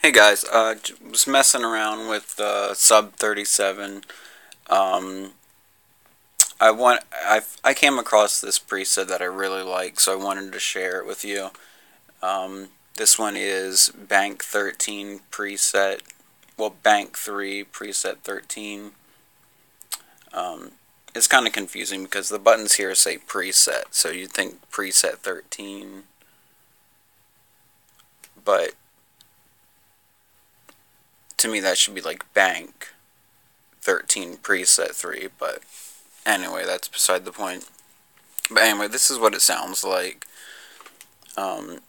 Hey guys, was messing around with Sub 37. Um, I came across this preset that I really like, so I wanted to share it with you. This one is Bank 13 preset. Well, Bank 3 preset 13. It's kind of confusing because the buttons here say preset, so you'd think preset 13, but to me that should be like Bank 13 preset 3, but anyway, that's beside the point. But anyway, this is what it sounds like. Um,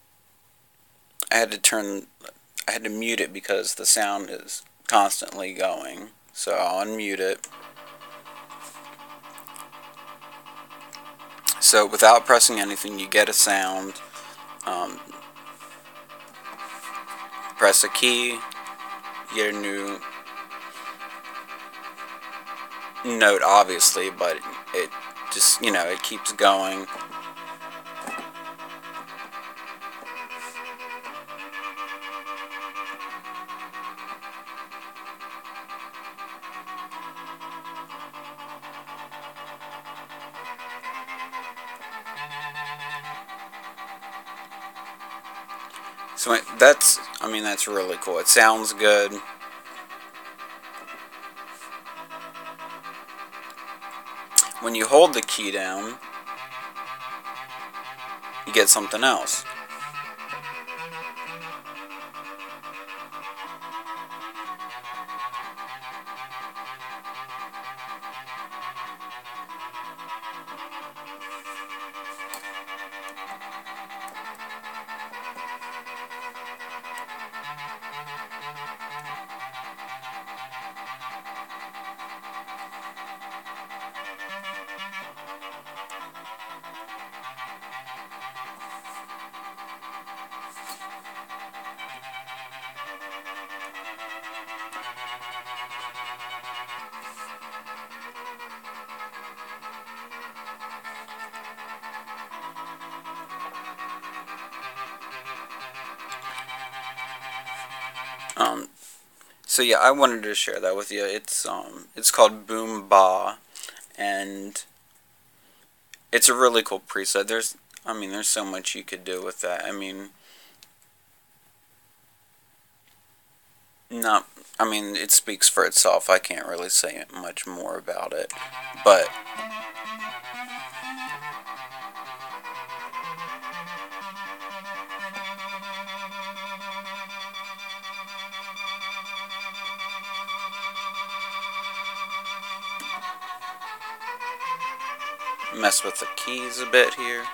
I had to mute it because the sound is constantly going. So I'll unmute it. So without pressing anything, you get a sound. Um, Press a key, you get a new note, obviously, but it just, it keeps going. So that's really cool. It sounds good. When you hold the key down, you get something else. So yeah, I wanted to share that with you. It's called Boom Ba, and it's a really cool preset. There's so much you could do with that. Not, it speaks for itself. I can't really say much more about it, but mess with the keys a bit here.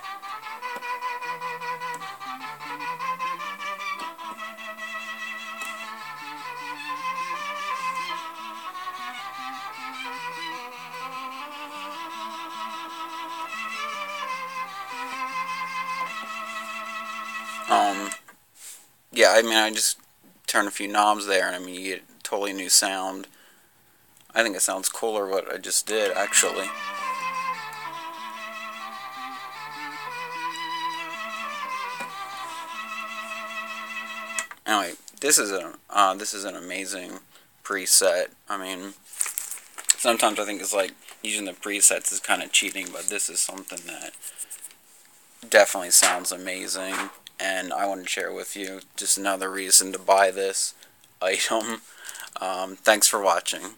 Yeah, I just turn a few knobs there, and you get a totally new sound. I think it sounds cooler what I just did, actually. Anyway, this is an amazing preset. Sometimes I think it's like using the presets is kind of cheating, but this is something that definitely sounds amazing, and I want to share with you just another reason to buy this item. Thanks for watching.